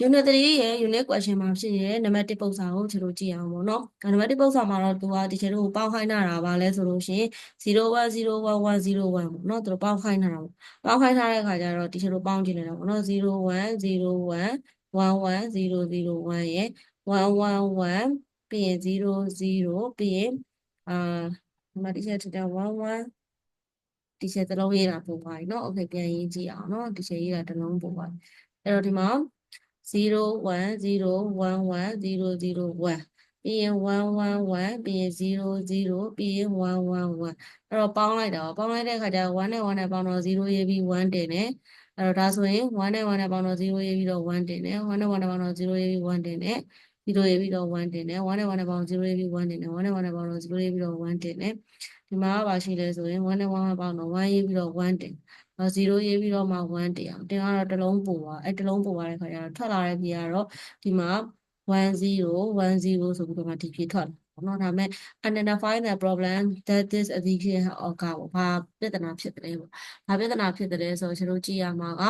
Unit 3ရဲ့ unit question မှာဖြစ်ရဲ့ နံပါတ်1ပုံစံကိုကျွန်တော်ကြည့်အောင်ပေါ့နော်။နံပါတ်1ပုံစံမှာတော့သူကဒီချက်တို့ပေါင်းခိုင်းတာပါလဲဆိုလို့ရှိရင်010110ပေါ့နော်။သူတို့ပေါင်းခိုင်းတာပေါ့။ပေါင်းခိုင်းထားတဲ့အခါကျတော့ဒီချက်တို့ပေါင်းကြည့်နေတာပေါ့နော်0101110001ရဲ့111ပြီးရင်00ပြီးရင်ဒီမှာဒီချက်ထတဲ့11ဒီချက်တစ်လုံးရေးတာပို့ပါပြီเนาะ okay ပြန်ရေးကြည့်အောင်เนาะဒီချက်ရေးတာတစ်လုံးပို့ပါအဲ့တော့ဒီမှာ01011001ပြီးရင်111ပြီးရင်00ပြီးရင်111အဲ့တော့ပေါင်းလိုက်တာပေါင်းလိုက်တဲ့အခါကျ1နဲ့1နဲ့ပေါင်းတော့0ရေးပြီး1တင်တယ်အဲ့တော့ဒါဆိုရင်1နဲ့1နဲ့ပေါင်းတော့0ရေးပြီးတော့1တင်တယ်1နဲ့1နဲ့ပေါင်းတော့0ရေးပြီး1တင်တယ်0ရေးပြီးတော့1တင်တယ်1နဲ့1နဲ့ပေါင်း0ရေးပြီး1တင်တယ်1နဲ့1နဲ့ပေါင်းတော့0ရေးပြီးတော့1တင်တယ်ဒီမှာပါရှိလဲဆိုရင်1နဲ့1နဲ့ပေါင်းတော့1ရေးပြီးတော့1တင်0ရေးပြီးတော့မှ1တင်အောင်တင်ကတော့တစ်လုံးပို့ပါအဲ့တစ်လုံးပို့ပါတဲ့ခါကျတော့ထွက်လာတဲ့ပြေကတော့ဒီမှာ1010ဆိုပြီးတော့မှဒီပြေထွက်လာနော်ဒါပေမဲ့ identify the problem that this addiction occur ဘာပြဿနာဖြစ်တယ်ပေါ့ဘာပြဿနာဖြစ်တယ်ဆိုတော့ကျွန်တော်ကြည့်ရမှာက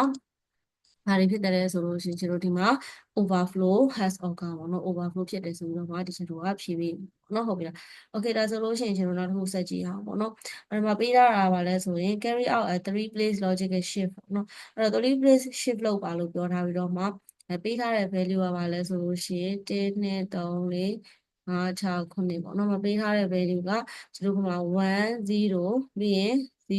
ဘာတွေဖြစ်တယ်ဆိုလို့ရှိရင်ကျွန်တော်ဒီမှာ overflow has occurred ပေါ့နော် overflow ဖြစ်တယ်ဆိုပြီးတော့မှဒီကျွန်တော်ကဖြေပေးပေါ့နော်ဟုတ်ပြီလား okay ဒါဆိုလို့ရှိရင်ကျွန်တော်နောက်တစ်ခုဆက်ကြည့်အောင်ပေါ့နော်အဲ့မှာပေးထားတာပါလဲဆိုရင် carry out a 3 place logical shift ပေါ့နော်အဲ့တော့3 place shift လုပ်ပါလို့ပြောထားပြီးတော့မှပေးထားတဲ့ value ကပါလဲဆိုလို့ရှိရင်1 2 3 4 5 6 9ပေါ့နော်မပေးထားတဲ့ value ကကျွန်တော်က1 0ပြီးရင်0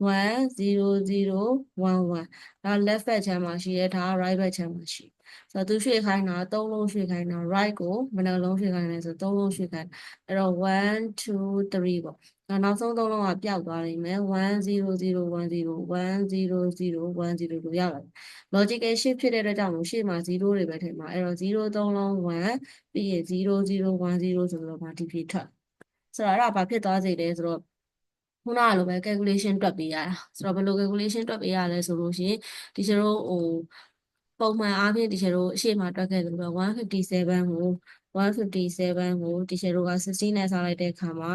10011ဒါ left back ချမ်းမှာရှိရဲဒါ right back ချမ်းမှာရှိဆိုတော့သူရွှေ့ခိုင်းတာ3လုံးရွှေ့ခိုင်းတာ right ကိုဘယ်နှလုံးရွှေ့ခိုင်းလဲဆို3လုံးရွှေ့ခိုင်းအဲ့တော့1 2 3ပေါ့နောက်ဆုံး3လုံးကပျောက်သွားလိမ့်မယ်100101010လို့ရောက်လာတယ် logical shift ဖြစ်တဲ့အတွက်ကြောင့်လို့ရှေ့မှာ0တွေပဲထည့်မှာအဲ့တော့0 3လုံး1ပြီးရင်0010ဆိုတော့ဒီဖြေထွက်ဆိုတော့အဲ့ဒါဘာဖြစ်သွားစေလဲဆိုတော့ခုနကလိုပဲ calculation တွက်ပေးရတာဆိုတော့ဘယ်လို calculation တွက်ပေးရလဲဆိုလို့ရှိရင်ဒီကျတို့ပုံမှန်အားဖြင့်ဒီကျတို့အရှိမတွက်ခဲ့သလိုပဲ157ကို157ကိုဒီကျတို့က16နဲ့စားလိုက်တဲ့အခါမှာ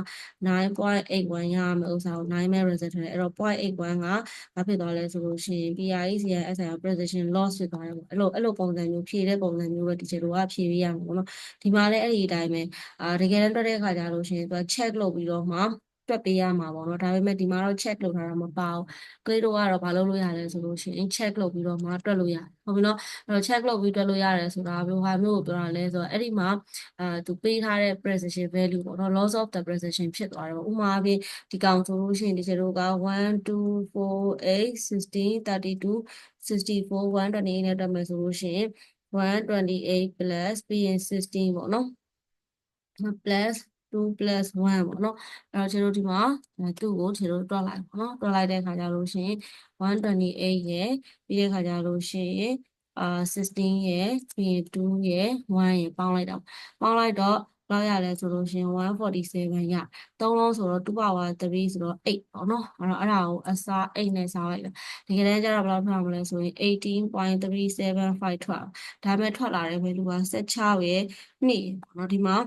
9.81ရမယ်ဥစ္စာကို9မဲ့ result ထွက်တယ်အဲ့တော့0.81ကဘာဖြစ်သွားလဲဆိုလို့ရှိရင် PRECI SI precision loss ဖြစ်သွားတယ်ပေါ့အဲ့လိုပုံစံမျိုးဖြည့်တဲ့ပုံစံမျိုးပဲဒီကျတို့ကဖြည့်ပေးရမှာပေါ့နော်ဒီမှာလည်းအဲ့ဒီအတိုင်းပဲတကယ်တမ်းတွက်တဲ့အခါကျလို့ရှိရင်သူက check လုပ်ပြီးတော့မှတွက်ပေးရမှာပေါ့နော်ဒါပေမဲ့ဒီမှာတော့ check လုပ်ထားတာမပါဘူးကလေးတို့ကတော့ဘာလုပ်လို့ရလဲဆိုလို့ရှိရင် check လုပ်ပြီးတော့မှတွက်လို့ရတယ်ဟုတ်ပြီနော်အဲ့တော့ check လုပ်ပြီးတွက်လို့ရတယ်ဆိုတာဘယ်ဟာမျိုးကိုပြောတာလဲဆိုတော့အဲ့ဒီမှာသူပေးထားတဲ့ precision value ပေါ့နော် loss of the precision ဖြစ်သွားတယ်ပေါ့ဥပမာအပြင်ဒီကောင်ဆိုလို့ရှိရင်ဒီကျတို့က1 2 4 8 16 32 64 128နဲ့တွက်မယ်ဆိုလို့ရှိရင်128 plus ပြီးရင်16ပေါ့နော် plus 2 plus 1ပေါ့နော်အဲ့တော့ကျွန်တော်ဒီမှာသူ့ကိုကျွန်တော်တွက်လိုက်ပေါ့နော်တွက်လိုက်တဲ့အခါကျလို့ရှိရင်128ရဲ့ပြီးတဲ့အခါကျလို့ရှိရင်16ရဲ့ပြီးရင်2ရဲ့1ရဲ့ပေါင်းလိုက်တော့လောက်ရလဲဆိုလို့ရှိရင်147ရ3လုံးဆိုတော့2 power 3ဆိုတော့8ပေါ့နော်အဲ့ဒါကိုအစား8နဲ့စားလိုက်တယ်တကယ်တမ်းကျတော့ဘယ်လောက်ထွက်မလဲဆိုရင်18.375ထွက်ဒါပေမဲ့ထွက်လာတဲ့ value က16ရဲ့2ပေါ့နော်ဒီမှာ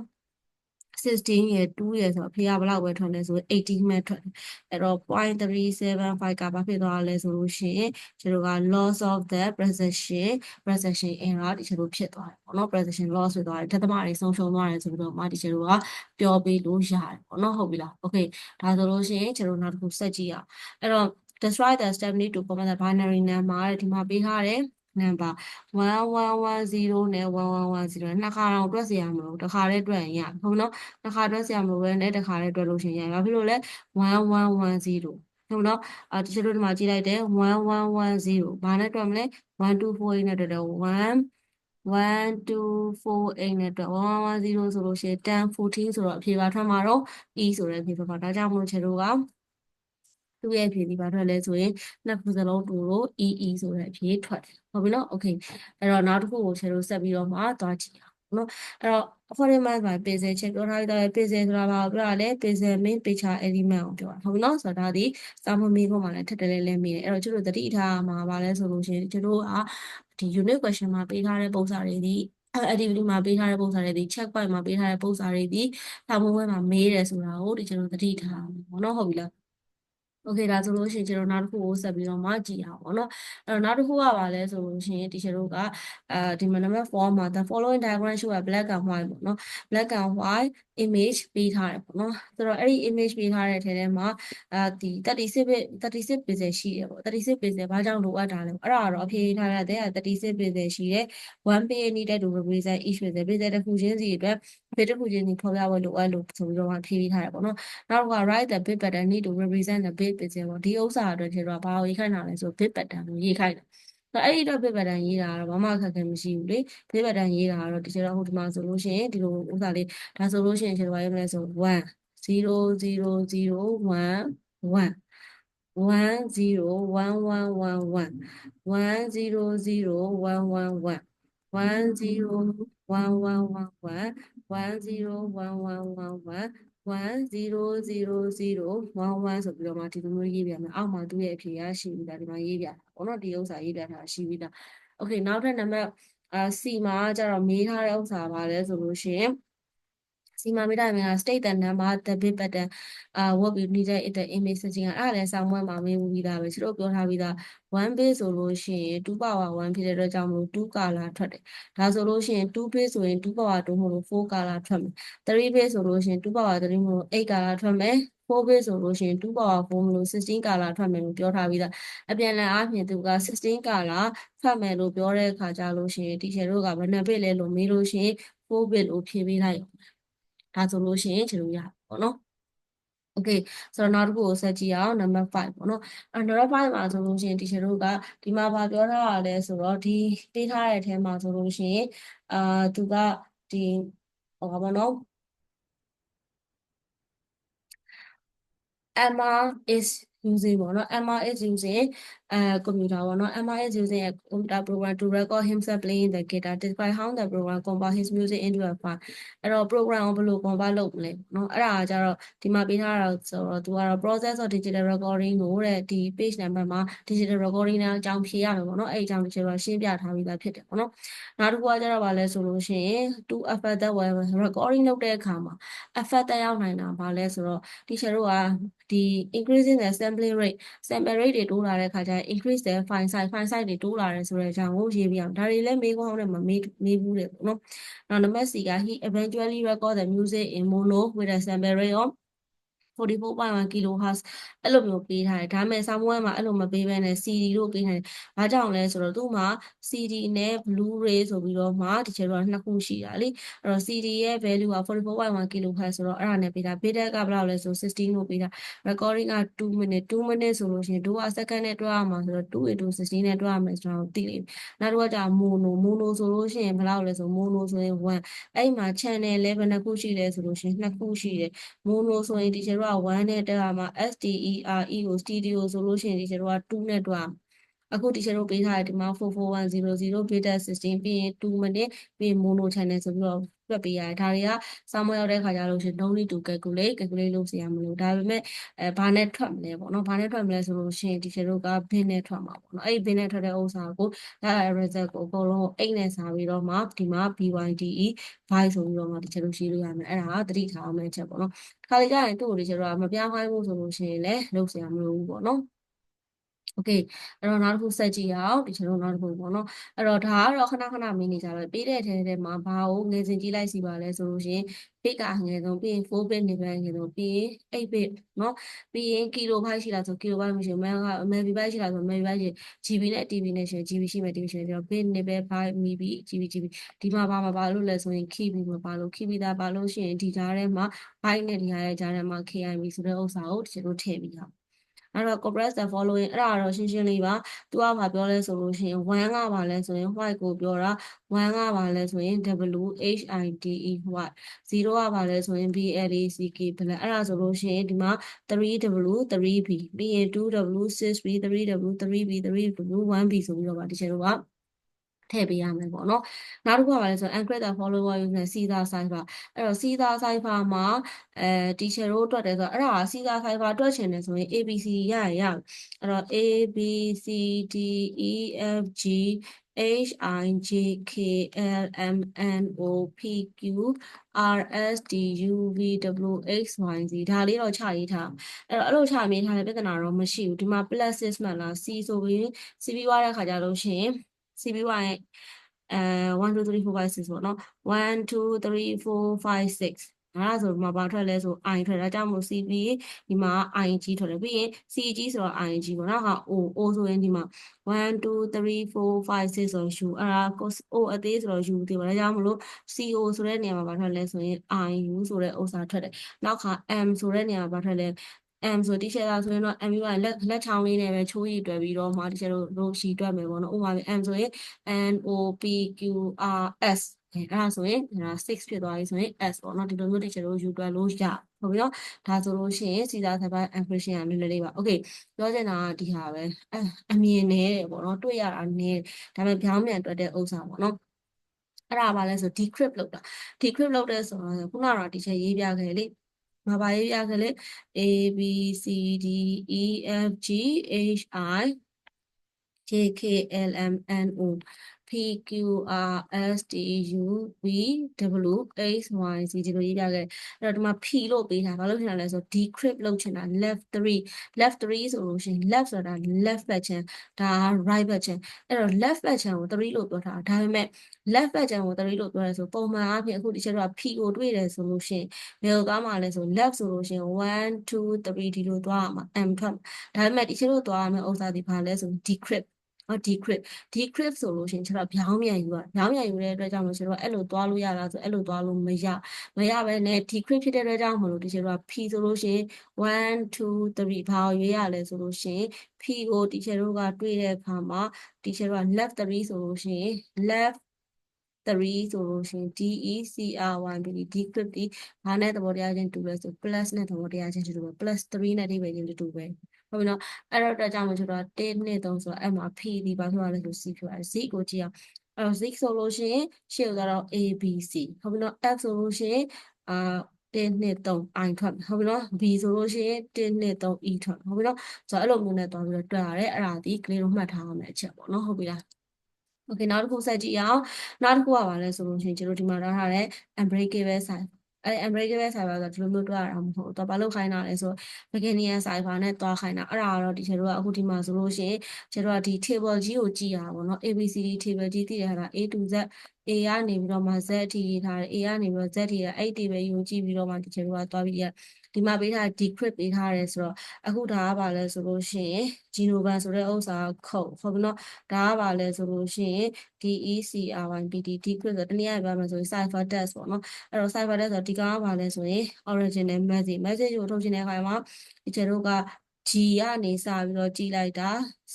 16ရယ်2ရယ်ဆိုတော့ဖေကဘယ်လောက်ပဲထွက်လဲဆို18မဲ့ထွက်တယ်အဲ့တော့0.375ကဘာဖြစ်သွားလဲဆိုလို့ရှိရင်ကျွန်တော်က loss of the precision error ဒီလိုဖြစ်သွားတယ်ပေါ့နော် precision loss ဖြစ်သွားတယ်ဓာတ်သမတွေဆုံးရှုံးသွားတယ်ဆိုပြီးတော့မှဒီကျွန်တော်ကပြောပေးလို့ရတယ်ပေါ့နော်ဟုတ်ပြီလား okay ဒါဆိုလို့ရှိရင်ကျွန်တော်နောက်တစ်ခုဆက်ကြည့်အောင်အဲ့တော့ describe the step need to format the binary number ဒီမှာပေးထားတယ်number 1110နဲ့1110နှစ်ခါတော့တွက်စရာမလိုတစ်ခါတည်းတွက်ရင်ရဟုတ်နော်တစ်ခါတွက်စရာမလိုပဲနဲ့တစ်ခါတည်းတွက်လို့ရှိရင်ရဘာဖြစ်လို့လဲ1110ဟုတ်နော်ဒီလိုဒီမှာကြည့်လိုက်တယ်1110ဘာနဲ့တွက်မလဲ1248နဲ့တွက်တယ်1248နဲ့တွက်1110ဆိုလို့ရှိရင်1014ဆိုတော့အဖြေပါထွက်မှာတော့ e ဆိုတဲ့အဖြေထွက်မှာဒါကြောင့်မို့လို့ခြေတို့ကသူ့ရဲ့အဖြေဒီပါထွက်လဲဆိုရင်နှစ်ခုစလုံးတူလို့ EE ဆိုတဲ့အဖြေထွက်တယ်ဟုတ်ပြီနော် okay အဲ့တော့နောက်တစ်ခုကိုခြေတို့ဆက်ပြီးတော့မှသွားကြည့်အောင်နော်အဲ့တော့ according to my pixel ချက်ပြောထားတဲ့ pixel ဆိုတာဘာကိုပြောတာလဲ pixel main picture element ကိုပြောတာဟုတ်ပြီနော်ဆိုတော့ဒါဒီစာမမေးဖို့မှလည်းထပ်တယ်လဲမေးတယ်အဲ့တော့ကျတို့သတိထားမှာပါလဲဆိုလို့ရှိရင်ကျတို့ကဒီ unit question မှာပေးထားတဲ့ပုံစံတွေဒီ activity မှာပေးထားတဲ့ပုံစံတွေဒီ check point မှာပေးထားတဲ့ပုံစံတွေဒီစာမွေးပွဲမှာမေးတယ်ဆိုတာကိုဒီကျတို့သတိထားမှာပေါ့နော်ဟုတ်ပြီလား โอเคဒါဆိုလို့ရှိရင်ကျွန်တော်နောက်တစ်ခုကိုဆက်ပြီးတော့မှကြည့်အောင်ပေါ့နော်အဲ့တော့နောက်တစ်ခုကပါလဲဆိုလို့ရှိရင် teacher တို့ကဒီမှာ number 4မှာ the following diagram show a black and white ပေါ့နော် black and white image ပေးထားတယ်ပေါ့နော်ဆိုတော့အဲ့ဒီ image ပေးထားတဲ့ထဲမှာဒီ36 pixel ရှိတယ်ပေါ့36 pixel ဘာကြောင့်လိုအပ်တာလဲအဲ့ဒါကတော့အဖြေထားရတယ်36 pixel ရှိတယ်1 pixel needed to represent each pixel pixel တစ်ခုချင်းစီအတွက်pixel တစ်ခုချင်းစီဖော်ပြဖို့လိုအပ်လို့ဆိုပြီးတော့ဖြေထားတယ်ပေါ့နော်နောက်က write the bit pattern need to represent the bit pixel ပေါ့ဒီဥစ္စာအတွက်ကျတော့ဘာကိုရေးခိုင်းတာလဲဆို bit pattern ကိုရေးခိုင်းတယ်အဲ့ဒီတော့ bit pattern ရေးတာကတော့ဘာမှအခက်အခဲမရှိဘူးလေ bit pattern ရေးတာကတော့ဒီကျတော့ဟိုဒီမှာဆိုလို့ရှိရင်ဒီလိုဥစ္စာလေးဒါဆိုလို့ရှိရင်ကျတော့ဘာရေးမလဲဆို1 0 0 0 1 1 1 0 1 1 1 1 1 0 0 1 1 1 1 0 1 1 1 1 1 0 1 1 1 1 1 0 0 0 1 1ဆိုပြီးတော့မှဒီလိုမျိုးရေးပြမယ်အောက်မှာသူ့ရဲ့အဖြေရရှိပြီးသားဒီမှာရေးပြတာပေါ့နော်ဒီဥစ္စာရေးပြတာရှိပြီးသားโอเคနောက်ထပ်နံပါတ်C မှာကျတော့မေးထားတဲ့ဥစ္စာပါလဲဆိုလို့ရှိရင်စီမာမိတာမြာ state the number the bit pattern what we needed in the image searching အဲ့ဒါလည်းစာမွဲမှာမေးပြီးသားပဲသူတို့ပြောထားပြီးသား1 bit ဆိုလို့ရှိရင်2 power 1ဖြစ်တဲ့အတွက်ကြောင့်မလို့2 color ထွက်တယ်ဒါဆိုလို့ရှိရင်2 bit ဆိုရင်2 power 2မလို့4 color ထွက်မယ်3 bit ဆိုလို့ရှိရင်2 power 3မလို့8 color ထွက်မယ်4 bit ဆိုလို့ရှိရင်2 power 4မလို့16 color ထွက်မယ်လို့ပြောထားပြီးသားအပြန်လည်အားဖြင့်သူက16 color ထွက်မယ်လို့ပြောတဲ့အခါကျလို့ရှိရင် teacher တို့ကဘယ်နှ bit လဲလို့မေးလို့ရှိရင်4 bit လို့ဖြေပေးလိုက်ဒါဆိုလို့ရှိရင်ခြေလို့ရပေါ့နော်โอเคဆိုတော့နောက်တစ်ခုကိုဆက်ကြည့်အောင် number 5ပေါ့နော်number 5မှာဆိုလို့ရှိရင် teacher တို့ကဒီမှာဘာပြောထားတာလဲဆိုတော့ဒီပေးထားတဲ့အထဲမှာဆိုလို့ရှိရင်သူကဒီဟောပါဘောနော် Emma is using ပေါ့နော် Emma is using computer ပေါ့နော် Emma is using a computer program to record himself playing the guitar describe how the program convert his music into a file အဲ့တော့ program ကိုဘယ်လို convert လုပ်မလဲနော်အဲ့ဒါကကြတော့ဒီမှာပေးထားတာဆိုတော့သူကတော့ process of digital recording ကိုတဲ့ဒီ page number မှာ digital recording နဲ့အကြောင်းဖြေရမယ်ပေါ့နော်အဲ့အကြောင်းကျတော့ရှင်းပြထားပြီးသားဖြစ်တယ်ပေါ့နော်နောက်တစ်ခုကကြတော့ဗာလဲဆိုလို့ရှိရင် to effect that way recording လုပ်တဲ့အခါမှာ effect တက်ရောက်နိုင်တာဗာလဲဆိုတော့ teacher တို့ကဒီ increasing the sampling rate sample rate တွေတိုးလာတဲ့အခါကျရင် increase the file size တွေတိုးလာတယ်ဆိုတဲ့အကြောင်းကိုရေးပြအောင်ဒါတွေလည်းမေးခွန်းနဲ့မမေးဘူးလေပေါ့နော်နောက်နံပါတ် C က he eventually record the music in mono with a sample rate of 44.1 kHz အဲ့လိုမျိုးပေးထားတယ်ဒါပေမဲ့စာမွေးမှာအဲ့လိုမပေးဘဲနဲ့ CD လို့ပေးထားတယ်ဘာကြောင့်လဲဆိုတော့သူ့မှာ CD နဲ့ Blu-ray ဆိုပြီးတော့မှဒီချေတော့နှစ်ခုရှိတာလေအဲ့တော့ CD ရဲ့ valueက 44.1 kHz ဆိုတော့အဲ့ဒါနဲ့ပေးတာ bit ကဘယ်လောက်လဲဆို16လို့ပေးတာ recording က2 minute 2 minute ဆိုလို့ရှိရင်တို့က second နဲ့တွက်ရမှာဆိုတော့2 into 16နဲ့တွက်ရမယ်ဆိုတော့သိလိမ့်မယ်နောက်တစ်ခုကmono ဆိုလို့ရှိရင်ဘယ်လောက်လဲဆို mono ဆိုရင်1အဲ့မှာ channel လည်းဘယ်နှခုရှိလဲဆိုလို့ရှိရင်2ခုရှိတယ် mono ဆိုရင်ဒီကျတော့1နဲ့တက်ရမှာ STERE ကို stereo ဆိုလို့ရှိရင်ဒီကျတော့2နဲ့တွက်အခုဒီကျတော့ပေးထားတယ်ဒီမှာ44100 bit 16ပြီးရင်2 minute ပြီးရင် mono channel ဆိုပြီးတော့တွက်ပေးရတယ်ဒါတွေကစာမွေးရောက်တဲ့ခါကျလို့ရှိရင် don't need to calculate လုပ်စရာမလိုဒါပေမဲ့ဘာနဲ့ထွက်မလဲပေါ့နော်ဘာနဲ့ထွက်မလဲဆိုလို့ရှိရင်ဒီကျတော့က bin နဲ့ထွက်မှာပေါ့နော်အဲ့ဒီ bin နဲ့ထွက်တဲ့ဥစ္စာကိုဒါ result ကိုအကုန်လုံး8နဲ့စာပြီးတော့မှဒီမှာ BYDE by ဆိုပြီးတော့မှဒီကျတော့ရှိလို့ရမယ်အဲ့ဒါကသတိထားအောင်မယ့်ချက်ပေါ့နော်ခါလေးကြရင်သူ့ကိုဒီကျတော့မပြားခိုင်းဘူးဆိုလို့ရှိရင်လည်းလုပ်စရာမလိုဘူးပေါ့နော်โอเคအဲ့တော့နောက်တစ်ခုဆက်ကြည့်အောင်ဒီကျွန်တော်နောက်တစ်ခုပေါ့နော်အဲ့တော့ဒါကတော့ခဏခဏမင်းနေကြပဲပေးတဲ့ထဲမှာဘာကိုငယ်စဉ်ကြည့်လိုက်စီပါလဲဆိုလို့ရှိရင် bit ကငယ်ဆုံးပြီးရင်4 bit နေပဲငယ်ဆုံးပြီးရင်8 bit နော်ပြီးရင် kilobyte ရှိလားဆို kilobyte မရှိဘူး megabyte ရှိလားဆို megabyte ရှိ GB နဲ့ TB နဲ့ရှိရင် GB ရှိမယ် TB ရှိမယ်ပြီးတော့ bit နေပဲ byte MB GB ဒီမှာပါလို့လဲဆိုရင် KB မပါလို့ KB ဒါပါလို့ရှိရင်ဒီကြားထဲမှာ byte နဲ့ဒီကြားထဲမှာ KIB ဆိုတဲ့ဥစ္စာကိုဒီလိုထည့်ပြီးအောင်အဲ့တော့ compress the following အဲ့ဒါတော့ရှင်းလေးပါသူကဘာပြောလဲဆိုလို့ရှိရင်1ကဘာလဲဆိုရင် white ကိုပြောတာ1ကဘာလဲဆိုရင် WHITE white 0ကဘာလဲဆိုရင် BLACK black အဲ့ဒါဆိုလို့ရှိရင်ဒီမှာ 3W 3B ပြီးရင် 2W 6B 3W 3B 3W 1B ဆိုပြီးတော့ပါဒီချက်တော့ထည့်ပေးရမယ်ပေါ့နော်နောက်တစ်ခုကပါလဲဆို encrypt the follower using Caesar cipher အဲ့တော့ Caesar cipher မှာteacher တို့တွက်တယ်ဆိုတော့အဲ့ဒါက Caesar cipher တွက်ချင်တယ်ဆိုရင် ABC ရအဲ့တော့ A B C D E F G H I J K L M N O P Q R S T U V W X Y Z ဒါလေးတော့ချရေးထားအဲ့လိုချရေးထားတဲ့ပြဿနာတော့မရှိဘူးဒီမှာ plus 6မှန်လား C ဆိုပြီး C ပြီးွားတဲ့ခါကျလို့ရှိရင် C ပြီးွားရင်1 2 3 4 5 6ပေါ့နော်1 2 3 4 5 6အဲ့ဒါဆိုဒီမှာဘာထွက်လဲဆို I ထွက်ဒါကြောင့်မို့ C ပြီးဒီမှာ I ကြီးထွက်တယ်ပြီးရင် C ကြီးဆိုတော့ I ကြီးပေါ့နော်ဟာ O ဆိုရင်ဒီမှာ1 2 3 4 5 6ဆိုတော့ U အဲ့ဒါ O အသေးဆိုတော့ U သေးပါဒါကြောင့်မလို့ CO ဆိုတဲ့နေရာမှာဘာထွက်လဲဆိုရင် IU ဆိုတဲ့ဥစ္စာထွက်တယ်နောက်ခါ M ဆိုတဲ့နေရာမှာဘာထွက်လဲM ဆိုတီရှယ်ကဆိုရင်တော့ M ကလက်ချောင်းလေးနဲ့ပဲချိုးရည်တွဲပြီးတော့မှတီရှယ်တို့ရှည်တွက်မယ်ပေါ့နော်ဥပမာ M ဆိုရင် NOPQRS အဲ့ဒါဆိုရင်ဒါ6ဖြစ်သွားပြီဆိုရင် S ပေါ့နော်ဒီလိုမျိုးတီရှယ်တို့ယူတွက်လို့ရဟုတ်ပြီနော်ဒါဆိုလို့ရှိရင်စီစာသဘော equation ကနည်းနည်းလေးပါ okay ပြောချင်တာကဒီဟာပဲအမြင်နဲ့ပေါ့နော်တွေ့ရတာနည်းဒါပေမဲ့ပြောင်းပြန်တွက်တဲ့ဥစ္စာပေါ့နော်အဲ့ဒါပါလဲဆို decrypt လုပ်တာ decrypt လုပ်တဲ့ဆိုတော့ခုနကတော့တီချာရေးပြခဲ့လေမပါရေးပြခဲ့လေ A B C D E F G H I J K L M N O P Q R S T U V W X Y Z ဒီလိုရေးပြခဲ့အဲ့တော့ဒီမှာ P လို့ပေးထားဘာလို့ထင်တာလဲဆို decrypt လုပ်ချင်တာ left 3ဆိုလို့ရှိရင် left ဆိုတာ left ဘက်ချမ်းဒါ right ဘက်ချမ်းအဲ့တော့ left ဘက်ချမ်းကို3လို့ပြောထားတာဒါပေမဲ့ left ဘက်ချမ်းကို3လို့ပြောရဲဆိုပုံမှန်အားဖြင့်အခုဒီချက်တော့ P ကိုတွေ့တယ်ဆိုလို့ရှိရင်ဘယ်လိုသွားမှာလဲဆို left ဆိုလို့ရှိရင်1 2 3ဒီလိုသွားရမှာ M ထွက်ဒါပေမဲ့ဒီချက်တို့သွားရမယ့်ဥစ္စာဒီဘာလဲဆို decrypt decrypt ဆိုလို့ရှိရင်ကျွန်တော်ပြောင်းပြန်ယူပြောင်းပြန်ယူတဲ့အတွက်ကြောင့်မို့ကျွန်တော်အဲ့လိုသွားလို့ရလားဆိုအဲ့လိုသွားလို့မရပဲနဲ့ decrypt ဖြစ်တဲ့အတွက်ကြောင့်မလို့ဒီကျွန်တော် P ဆိုလို့ရှိရင်1 2 3ဘာကိုရွေးရလဲဆိုလို့ရှိရင် P ကိုဒီကျွန်တော်ကတွေ့တဲ့အခါမှာဒီကျွန်တော် left 3ဆိုလို့ရှိရင် left 3ဆိုလို့ရှိရင် DECRYB decrypt ဒီဘာနဲ့သဘောတရားချင်းတူလဲဆို plus နဲ့သဘောတရားချင်းတူပဲ plus 3နဲ့အဓိပ္ပာယ်ချင်းတူပဲဟုတ်ပြီနော်အဲ့တော့အတွက်ကြောင့်မို့ကျွန်တော်1 2 3ဆိုတော့အဲ့မှာ P ဒီဘာဖြစ်သွားလဲဆို C ဖြစ်သွားတယ် Z ကိုကြည့်အောင်အဲ့တော့ Z ဆိုလို့ရှိရင်ရှေ့ကိုကတော့ ABC ဟုတ်ပြီနော် F ဆိုလို့ရှိရင်1 2 3 I ထွက်ဟုတ်ပြီနော် B ဆိုလို့ရှိရင်1 2 3 E ထွက်ဟုတ်ပြီနော်ဆိုတော့အဲ့လိုမျိုးနဲ့တွားပြီးတော့တွက်ရတယ်အဲ့ဒါဒီကလေးတို့မှတ်ထားရမယ့်အချက်ပေါ့နော်ဟုတ်ပြီလားโอเคနောက်တစ်ခုဆက်ကြည့်အောင်နောက်တစ်ခုကဘာလဲဆိုလို့ရှိရင်ကျွန်တော်ဒီမှာထားတဲ့ unbreakable cipher unbreakable cipher ဆိုတော့ဒီလိုမျိုးတွက်ရတာမဟုတ်ဘူးတော့ဘာလို့ခိုင်းတာလဲဆို Beginning cipher နဲ့တွားခိုင်းတာအဲ့ဒါကတော့ဒီကျွန်တော်ကအခုဒီမှာဆိုလို့ရှိရင်ကျွန်တော်ကဒီ table ကြီးကိုကြည့်ရတာပေါ့နော် ABCD table ကြီးသိရတာ A to Z A ကနေပြီးတော့မှ Z အထိရေးထားတယ် A ကနေပြီးတော့ Z ထိရအဲ့ table ကြီးကိုကြည့်ပြီးတော့မှဒီကျွန်တော်ကတွားပြီးရဒီမှာပေးထား decrypt ပေးထားတယ်ဆိုတော့အခုဒါကဘာလဲဆိုလို့ရှိရင် Genovan ဆိုတဲ့ဥစ္စာခုတ်ဟုတ်ပြီနော်ဒါကဘာလဲဆိုလို့ရှိရင် DECRYBD decrypt ဆိုတနည်းအားဖြင့်ပြောမယ်ဆိုရင် cipher text ပေါ့နော်အဲ့တော့ cipher text ဆိုဒီကောင်ကဘာလဲဆိုရင် original message ကိုထုတ်ချင်တဲ့အခါမှာဒီကျွန်တော်က G ကနေစပြီးတော့ကြည့်လိုက်တာ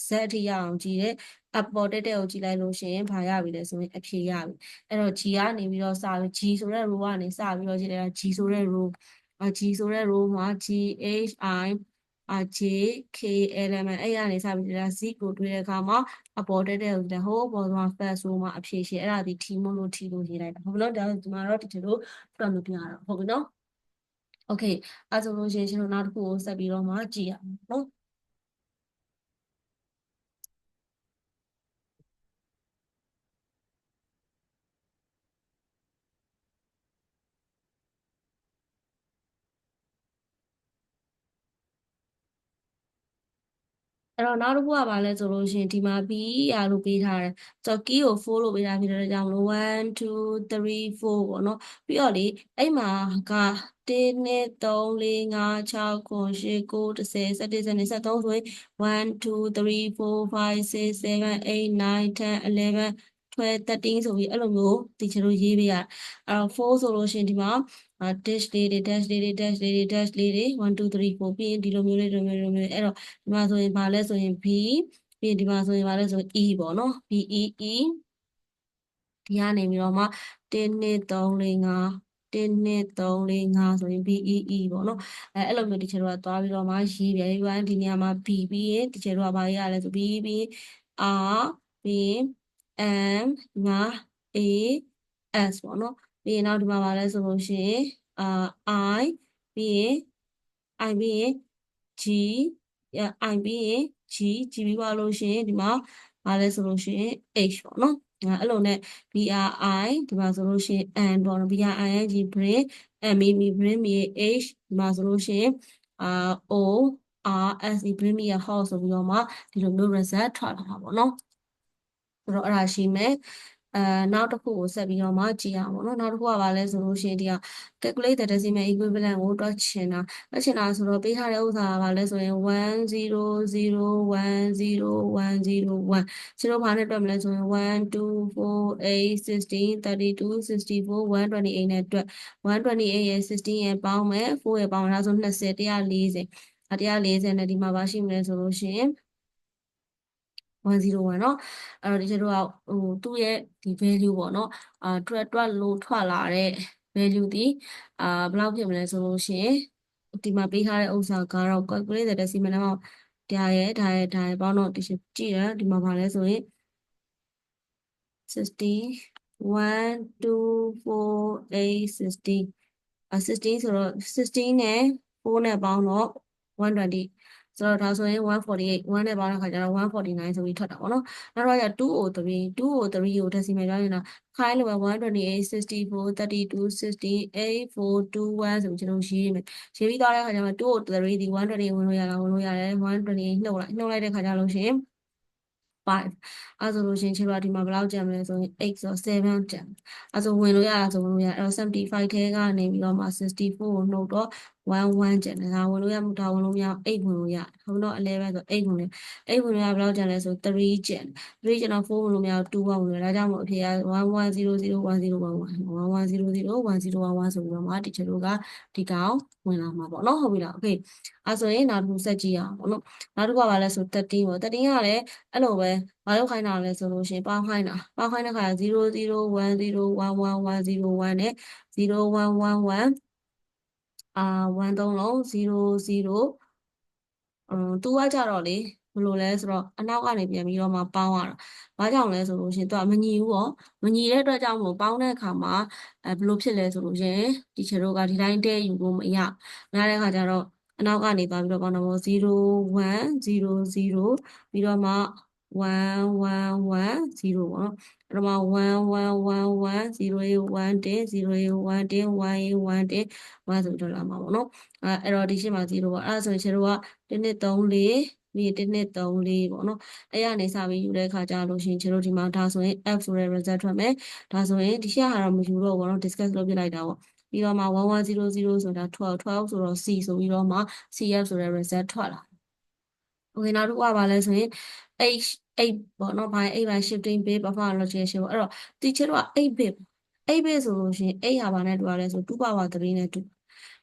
Z ထိရအောင်ကြည့်တယ်အပေါ်တက်တဲ့ကိုကြည့်လိုက်လို့ရှိရင်ဘာရပြီလဲဆိုရင်အဖြေရပြီအဲ့တော့ G ကနေပြီးတော့စပြီး G ဆိုတဲ့ row ကနေစပြီးတော့ကြည့်လိုက်တာ G ဆိုတဲ့ row G ဆိုတဲ့ row မှာ GHI J K L M အဲ့ရနေစပြီးတော့ Z ကိုတွေ့တဲ့အခါမှာအပေါ်တက်တဲ့ကိုဟိုးပေါ်သွား first row မှာအဖြေရှိအဲ့ဒါဒီ T မို့လို့ T လို့ရေးလိုက်တာဟုတ်ပြီနော်ဒါဒီမှာတော့ဒီလိုတွက်မပြရတော့ဟုတ်ပြီနော်โอเคအဲ့ဆိုလို့ရှိရင်ကျွန်တော်နောက်တစ်ခုကိုဆက်ပြီးတော့မှကြည့်ရအောင်နော်အဲ့တော့နောက်တစ်ခုကဘာလဲဆိုလို့ရှိရင်ဒီမှာ PER လို့ပေးထားတယ်ဆိုတော့ key ကို4လို့ပေးထားဖြစ်တဲ့ကြောင့်မလို့1 2 3 4ပေါ့နော်ပြီးတော့လေအဲ့မှာက1 2 3 4 5 6 9 10 11 12 13ဆိုရင်1 2 3 4 5 6 7 8 9 10 11 12 13ဆိုပြီးအဲ့လိုမျိုးဒီချင်လို့ရေးပေးရအဲ့တော့4ဆိုလို့ရှိရင်ဒီမှာdash လေးတွေ dash လေးတွေ dash လေးတွေ dash လေးတွေ1 2 3 4ပြီးရင်ဒီလိုမျိုးလေးဒီလိုမျိုးအဲ့တော့ဒီမှာဆိုရင်ဘာလဲဆိုရင် B ပြီးရင်ဒီမှာဆိုရင်ဘာလဲဆိုရင် E ပေါ့နော် B E E ဒီကနေပြီးတော့မှ1 2 3 4 5 1 2 3 4 5ဆိုရင် B E E ပေါ့နော်အဲ့လိုမျိုးဒီချေတို့ကသွားပြီးတော့မှရေးပြရေးပိုင်းဒီနေရာမှာ B ပြီးရင်ဒီချေတို့ကဘာရေးရလဲဆို B ပြီး R ပြီး M ဒီမှာ A S ပေါ့နော်ပြီးရင်နောက်ဒီမှာဘာလဲဆိုလို့ရှိရင်I ပြီးရင် I ပြီးရင် G I ပြီးရင် G ပြီးသွားလို့ရှိရင်ဒီမှာ ဘာလဲဆိုလို့ရှိရင် h ပေါ့နော်အဲ့လိုနဲ့ bri ဒီမှာဆိုလို့ရှိရင် n ပေါ့နော် bring bring me bring me h ဒီမှာဆိုလို့ရှိရင်o r s bring me a horse ဆိုပြီးတော့မှဒီလိုမျိုး result ထွက်လာမှာပေါ့နော်ဆိုတော့အဲ့ဒါရှိမယ်နောက်တစ်ခုကိုဆက်ပြီးတော့မှကြည့်ရအောင်ပေါ့နော်နောက်တစ်ခုကဘာလဲဆိုလို့ရှိရင်ဒီက calculate the decimal equivalent ကိုတွက်ချင်တာဆိုတော့ပေးထားတဲ့ဥစ္စာကဘာလဲဆိုရင်1 0 0 1 0 1 0 1ကျွန်တော်ဘာနဲ့တွက်မလဲဆိုရင်1 2 4 8 16 32 64 128နဲ့တွက်128ရဲ့16ရဲ့ပေါင်းမယ်4ရဲ့ပေါင်းဒါဆို20 140140နဲ့ဒီမှာပါရှိမလဲဆိုလို့ရှိရင်101เนาะအဲ့တော့ဒီကျတော့သူ့ရဲ့ဒီ value ပေါ့เนาะတွက်လို့ထွက်လာတဲ့ value ဒီဘယ်လောက်ဖြစ်မလဲဆိုလို့ရှိရင်ဒီမှာပေးထားတဲ့ဥစ္စာကတော့ calculate the decimal number ဒါရဲ့ပေါင်းတော့ဒီကြည့်ရဒီမှာပါလဲဆိုရင်60 1 2 4 8 60 16ဆိုတော့16နဲ့4နဲ့ပေါင်းတော့120ဆိုတော့ဒါဆိုရင်148 1နဲ့ပေါင်းတဲ့ခါကျတော့149ဆိုပြီးထွက်တာပေါ့နော်နောက်တော့203ကို decimal ပြောနေတာခိုင်းလို့ပဲ128 64 32 68 421ဆိုပြီးကျွန်တော်ရေးမယ်ရေးပြီးသွားတဲ့ခါကျတော့203ဒီ128ဝင်လို့ရလားဝင်လို့ရတယ်128နှုတ်လိုက်တဲ့ခါကျလို့ရှိရင်5အဲ့ဆိုလို့ရှိရင်ခြေတော်ဒီမှာဘယ်လောက်ကျန်မလဲဆိုရင်8ဆို7ကျန်အဲ့ဆိုဝင်လို့ရတာဆိုဝင်လို့ရအဲ့တော့75ထဲကနေပြီးတော့မှ64ကိုနှုတ်တော့11ကျန်တယ်ဒါဝင်လို့ရမှုဒါဝင်လို့မရ8ဝင်လို့ရဟုတ်တော့11ဆို8ဝင်လို့8ဝင်လို့ရဘယ်လောက်ကျန်လဲဆို3ကျန်3ကျန်တော့4ဝင်လို့မရ2ဝင်လို့ဒါကြောင့်မို့အဖြေက11001011 11001011ဆိုပြီးတော့မှဒီချေတို့ကဒီကောင်ဝင်လာမှာပေါ့နော်ဟုတ်ပြီလားโอเคအဲ့ဆိုရင်နောက်တစ်ခုဆက်ကြည့်ရအောင်ပေါ့နော်နောက်တစ်ခုကဘာလဲဆို13ပေါ့13ကလည်းအဲ့လိုပဲဘာလို့ခိုင်းတာလဲဆိုလို့ရှိရင်ပေါင်းခိုင်းတဲ့ခါ0 0 1 0 1 1 1 1 0 1နဲ့0 1 1 1 1 3လုံး0 0သူကကြတော့လေဘယ်လိုလဲဆိုတော့အနောက်ကနေပြန်ပြီးတော့မှပေါင်းရတာဘာကြောင့်လဲဆိုလို့ရှိရင်သူကမညီဘူးပေါ့မညီတဲ့အတွက်ကြောင့်မလို့ပေါင်းတဲ့အခါမှာဘယ်လိုဖြစ်လဲဆိုလို့ရှိရင်ဒီချေတို့ကဒီတိုင်းတည့်ယူလို့မရတဲ့အခါကျတော့အနောက်ကနေသွားပြီးတော့ပေါင်းတော့0 1 0 0ပြီးတော့မှ1 1 1 0ပေါ့နော်အဲ့တော့မှ1 1 1 1 0 1 1 0 1 1 1 1 1 1ဆိုတော့လာမှာပေါ့နော်အဲ့တော့ဒီရှင်းမှာ0ပေါ့အဲ့ဒါဆိုရင်ချေတို့က1 2 3 4ပြီး1 2 3 4ပေါ့နော်အဲ့ရနေစပြီးယူတဲ့အခါကျလို့ရှိရင်ချေတို့ဒီမှာဒါဆိုရင် F ဆိုတဲ့ result ထွက်မယ်ဒါဆိုရင်ဒီရှင်းဟာတော့မယူတော့ဘူးเนาะ discuss လုပ်ပြလိုက်တာပေါ့ပြီးတော့မှ1100ဆိုတာ12ဆိုတော့ C ဆိုပြီးတော့မှ CF ဆိုတဲ့ result ထွက်လာโอเคနောက်တစ်ခုကဘာလဲဆိုရင် H ပေါ့နော်ဘာ 8 by shifting bit performance logic ပေါ့အဲ့တော့ဒီချေတော့8 bit ဆိုလို့ရှိရင်8ဟာဘာနဲ့တူရလဲဆို2 power 3နဲ့တူ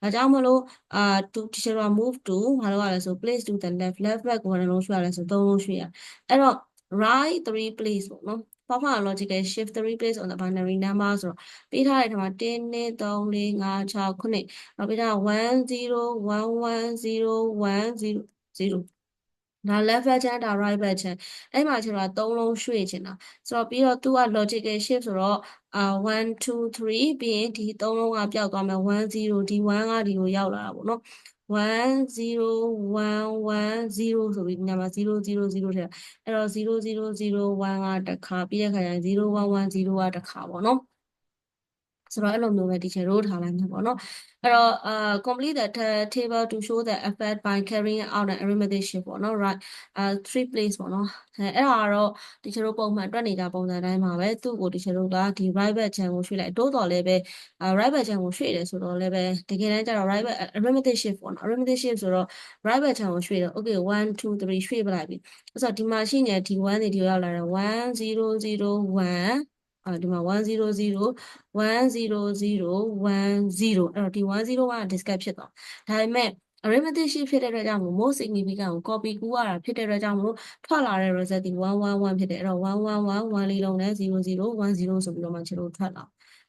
ဒါကြောင့်မလို့ဒီချေတော့ move to ဘာလို့ရလဲဆို place to the left back ကိုလည်းလုံးရွှေ့ရလဲဆို3လုံးရွှေ့ရအဲ့တော့ right 3 place ပေါ့နော် performance logical shift 3 place on the binary number ဆိုတော့ပေးထားတဲ့ထဲမှာ1 2 3 4 5 6 9နောက်ပေးထား1 0 1 1 0 1 0 0ဒါ left back ချမ်းဒါ right back ချမ်းအဲ့မှာကျွန်တော်3လုံးရွှေ့ချင်တာဆိုတော့ပြီးတော့သူက logical shift ဆိုတော့1 2 3ပြီးရင်ဒီ3လုံးကပျောက်သွားမယ်1 0ဒီ1ကဒီလိုရောက်လာတာပေါ့နော်1 0 1 1 0ဆိုပြီးဒီညမှာ0 0 0ထဲအဲ့တော့0 0 0 1ကတစ်ခါပြီးတဲ့ခါကျရင်0 1 1 0ကတစ်ခါပေါ့နော်ဆိုတော့အဲ့လိုမျိုးပဲ teacher တို့ထားလိုက်မှာပေါ့နော်အဲ့တော့complete the table to show the effect by carrying out an arithmetic shift ပေါ့နော် right 3 place ပေါ့နော်အဲ့ဒါကတော့ teacher တို့ပုံမှန်တွက်နေကြပုံစံတိုင်းမှာပဲသူ့ကို teacher တို့ကဒီ right back channel ကိုရွှေ့လိုက်တိုးတော်လည်းပဲright back channel ကိုရွှေ့တယ်ဆိုတော့လည်းပဲတကယ်တမ်းကျတော့ right back arithmetic shift ပေါ့နော် arithmetic shift ဆိုတော့ right back channel ကိုရွှေ့တယ် okay 1 2 3ရွှေ့ပလိုက်ပြီဆိုတော့ဒီမှာရှိနေဒီ1တွေဒီကိုရောက်လာတယ်1 0 0 1ဒီမှာ1 0 0 1 0 0 1 0အဲ့တော့ဒီ1 0 1က discard ဖြစ်သွားဒါပေမဲ့ arithmetic shift ဖြစ်တဲ့အတွက်ကြောင့်မို့ most significant ကို copy ကူးရတာဖြစ်တဲ့အတွက်ကြောင့်မို့ထွက်လာတဲ့ result ဒီ111ဖြစ်တယ်အဲ့တော့111 1လေးလုံးနဲ့0 0 1 0ဆိုပြီးတော့မှခြေလို့ထွက်လာ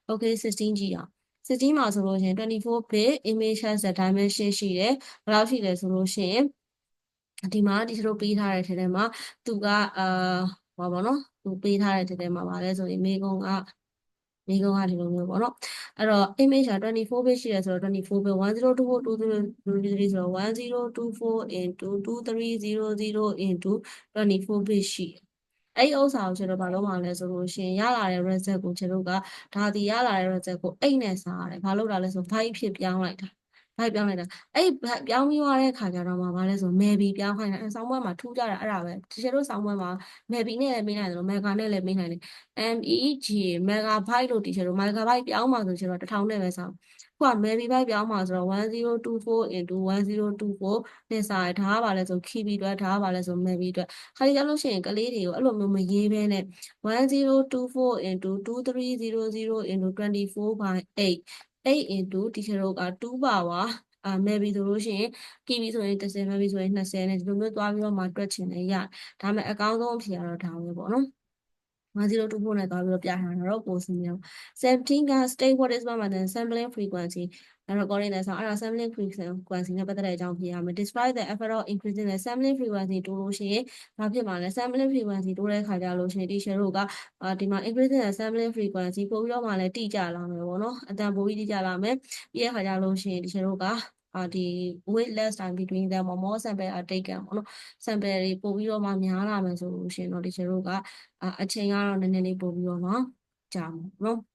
okay 16ကြည့်အောင်16မှာဆိုလို့ရှိရင်24 bit image has a dimension ရှိတယ်ဘယ်လောက်ရှိလဲဆိုလို့ရှိရင်ဒီမှာဒီလိုပေးထားတဲ့ထဲမှာသူကဘာပေါ့နော်သူပေးထားတဲ့ထဲမှာဗာလဲဆိုရင်မိကုံကဒီလိုမျိုးပေါ့နော်အဲ့တော့ image က24 bit ရှိတယ်ဆိုတော့24 bit 1024 ဆိုတော့1024 into 2300 into 24 bit ရှိတယ် အဲ့ဥစ္စာကိုကျွန်တော်ဘာလို့မှလဲဆိုလို့ရှိရင်ရလာတဲ့ result ကိုကျွန်တော်ကဒါဒီရလာတဲ့ result ကို8နဲ့စားရတယ်ဘာလို့လဲလဲဆို5ဖြစ်ပြောင်းလိုက်တာ5ပြောင်းလိုက်တာအဲ့ပြောင်းပြီးသွားတဲ့ခါကျတော့မှဘာလဲဆို maybe ပြောင်းခိုင်းတာဆောင်းပွဲမှာထူးကြတာအဲ့ဒါပဲတချို့ဆောင်းပွဲမှာ maybe နဲ့လည်းမေးနိုင်တယ်လို့ mega နဲ့လည်းမေးနိုင်တယ် MEG megabyte လို့တချို့ megabyte ပြောင်းမှာဆိုကျွန်တော်1000နဲ့ပဲဆောင်းခုက maybe byte ပြောင်းမှာဆိုတော့1024 into 1024နဲ့စားရဒါကဘာလဲဆို KB အတွက်ဒါကဘာလဲဆို maybe အတွက်ခါကြလို့ရှိရင်ကလေးတွေကိုအဲ့လိုမျိုးမရေးဘဲနဲ့1024 into 2300 into 24 by 8 8 into ဒီချေတို့က2 power maybe ဆိုလို့ရှိရင် KB ဆိုရင်10 maybe ဆိုရင်20နဲ့ဒီလိုမျိုးသွားပြီးတော့မှတွက်ချင်တယ်ရဒါပေမဲ့အကောင်းဆုံးအဖြေကတော့ဒါပဲပေါ့နော်1024နဲ့သွားပြီးတော့ပြထားတာတော့ပိုစင်းမြောက်17က state what is one than sampling frequency recording နဲ့ဆိုအဲ့ဒါ sampling frequency နဲ့ပတ်သက်တဲ့အကြောင်းဖြေရမယ် describe the effect of increasing the sampling frequency တိုးလို့ရှိရင်ဘာဖြစ်မှာလဲ sampling frequency တိုးတဲ့ခါကျလို့ရှိရင်ဒီ share တို့ကဒီမှာ increasing the sampling frequency ပို့ပြီးတော့မှလည်းတိကျလာမယ်ပေါ့နော်အတန်ပိုပြီးတိကျလာမယ်ပြီးတဲ့ခါကျလို့ရှိရင်ဒီ share တို့ကဒီ with less time between them more sample are taken ပေါ့နော် sample တွေပို့ပြီးတော့မှများလာမယ်ဆိုလို့ရှိရင်တော့ဒီ share တို့ကအချိန်ကတော့နည်းနည်းလေးပို့ပြီးတော့မှကြာမှာနော်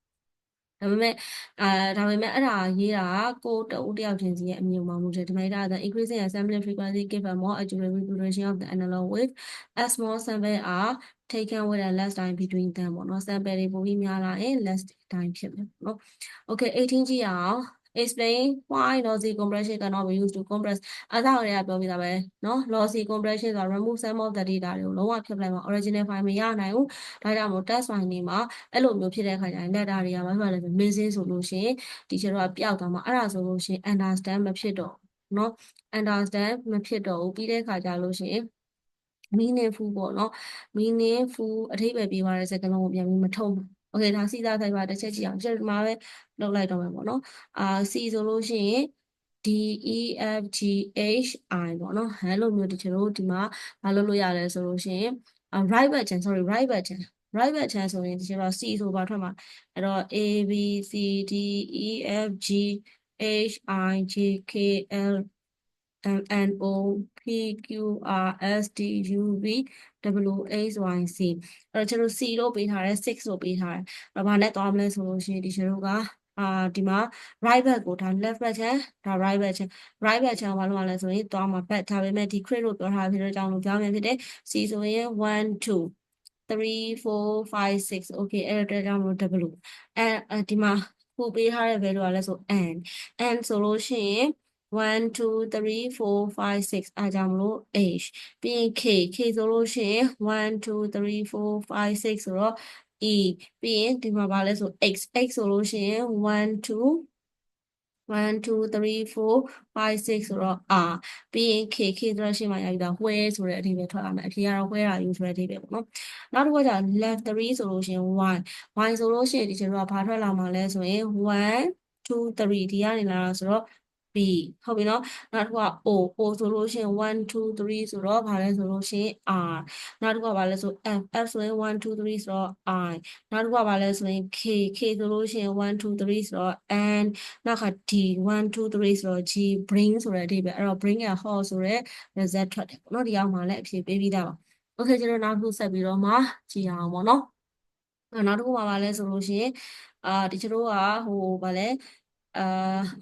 ဒါပေမဲ့အဲ့ဒါရေးတာကိုတဦးတယောက်ချင်းစီရဲ့အမြင်မှာမူတယ်ဒီမှာဒါ increasing the sampling frequency give a more accurate representation of the analog wave as more sample are taken with a less time between them ပေါ့နော် sample တွေပိုပြီးများလာရင် less time ဖြစ်မယ်ပေါ့နော် okay 18ကြည့်အောင် explain why lossy compression cannot be used to compress အဲ့ဒါတွေကပြောပြတာပဲเนาะ lossy compression ဆိုတာ remove some of the data တွေကိုလုံးဝဖြတ်လိုက်မှာ original file မရနိုင်ဘူးဒါကြောင့်မို့ test file တွေမှာအဲ့လိုမျိုးဖြစ်တဲ့အခါကျရင် data တွေကဘာဖြစ်လဲဆို missing ဆိုလို့ရှိရင်ဒီကျတော့ပျောက်သွားမှာအဲ့ဒါဆိုလို့ရှိရင် understand မဖြစ်တော့เนาะ understand မဖြစ်တော့ဘူးပြီးတဲ့အခါကျလို့ရှိရင်meaningful ပေါ့နော် meaningful အဓိပ္ပာယ်ပြသွားတဲ့စကားလုံးကိုပြန်ပြီးမထုတ်ဘူး okay ဒါစီသားဆိုင်ပါတစ်ချက်ကြည့်အောင်ကျွန်တော်ပဲလုပ်လိုက်တော့မယ်ပေါ့နော်C ဆိုလို့ရှိရင် D E F G H I ပေါ့နော်အဲ့လိုမျိုးတချို့တို့ဒီမှာမလုပ်လို့ရလဲဆိုလို့ရှိရင် right back chain sorry right back chain right back chain ဆိုရင်တချို့တော့ C ဆိုပါထွက်မှာအဲ့တော့ A B C D E F G H I J K L N O P Q R S T U V W X Y Z အဲ့တော့ကျွန်တော် C လို့ပေးထားတယ်6လို့ပေးထားတယ်အဲ့တော့ဘာနဲ့သွားမလဲဆိုလို့ရှိရင်ဒီကျွန်တော်ကဒီမှာ right back ကိုဒါ left back ချမ်းဒါ right back ချမ်း right back ချမ်းဘာလို့လဲဆိုရင်သွားမှာ back ဒါပေမဲ့ဒီ crit လို့ပြောထားဖြစ်တဲ့အကြောင်းလို့ပြောင်းပြန်ဖြစ်တယ် C ဆိုရင်1 2 3 4 5 6 okay အဲ့ဒါကြောင့်လို့ W ဒီမှာပို့ပေးထားတဲ့ value ကလည်းဆို n ဆိုလို့ရှိရင်1 2 3 4 5 6အားကြောင့်မလို့ h ပြီးရင် k ဆိုလို့ရှိရင်1 2 3 4 5 6ဆိုတော့ e ပြီးရင်ဒီမှာပါလဲဆို x ဆိုလို့ရှိရင်1 2 1 2 3 4 5 6ဆိုတော့ r ပြီးရင် k ဆိုတော့ရှင်းမှာရပြီဒါ where ဆိုတဲ့အဓိပ္ပာယ်ထွက်လာမယ်အဖြေကတော့ where are you ဆိုတဲ့အဓိပ္ပာယ်ပေါ့နော်နောက်တစ်ခုက left 3ဆိုလို့ရှိရင် y ဆိုလို့ရှိရင်ဒီကျတော့ဘာထွက်လာမှာလဲဆိုရင်1 2 3ဒီကနေလာတာဆိုတော့ B ဟုတ်ပြီနော်နောက်တစ်ခုက O ဆိုလို့ရှိရင်1 2 3ဆိုတော့ဘာလဲဆိုလို့ရှိရင် R နောက်တစ်ခုကဘာလဲဆို F ဆိုရင်1 2 3ဆိုတော့ I နောက်တစ်ခုကဘာလဲဆိုရင် K ဆိုလို့ရှိရင်1 2 3ဆိုတော့ N နောက်က D 1 2 3ဆိုတော့ G bring ဆိုတဲ့အဓိပ္ပာယ်အဲ့တော့ bring a horse ဆိုတဲ့ result ထွက်တယ်ပေါ့နော်ဒီအောင်မှလည်းအဖြေပေးပြီးသားပါ okay ကျွန်တော်နောက်တစ်ခုဆက်ပြီးတော့မှကြည့်အောင်ပေါ့နော်နောက်တစ်ခုမှာပါလဲဆိုလို့ရှိရင်ဒီကျတို့ကဗာလဲ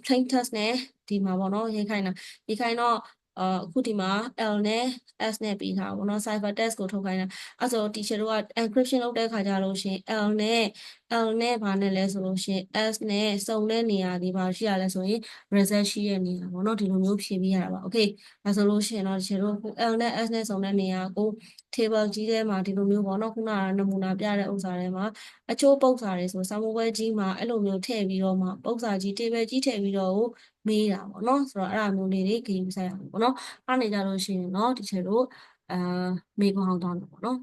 plain text နဲ့ဒီမှာပေါ့နော်ရေးခိုင်းတော့အခုဒီမှာ L နဲ့ S နဲ့ပြီးထားပါဘောနော် cipher text ကိုထုတ်ခိုင်းတာအဲ့ဆို teacher တို့က encryption လုပ်တဲ့ခါကျလို့ရှိရင် L နဲ့ဘာနဲ့လဲဆိုလို့ရှိရင် S နဲ့စုံတဲ့နေရာဒီပါရှိရလဲဆိုရင် result ရှိတဲ့နေရာပေါ့နော်ဒီလိုမျိုးဖြည့်ပေးရတာပါ okay ဒါဆိုလို့ရှိရင်တော့ teacher တို့ L နဲ့ S နဲ့စုံတဲ့နေရာကို table ကြီးထဲမှာဒီလိုမျိုးပေါ့နော်ခုနကနမူနာပြတဲ့ဥစ္စာထဲမှာအချို့ပုတ်စာတွေဆိုစာမိုးပွဲကြီးမှာအဲ့လိုမျိုးထည့်ပြီးတော့မှပုတ်စာကြီး table ကြီးထည့်ပြီးတော့မေးတာပေါ့နော်ဆိုတော့အဲ့ဒါမျိုးလေးတွေဂရုစိုက်ရအောင်ပေါ့နော်အားနေကြလို့ရှိရင်တော့ဒီချက်တို့မေးခွန်းဟောင်းသွားမယ်ပေါ့နော်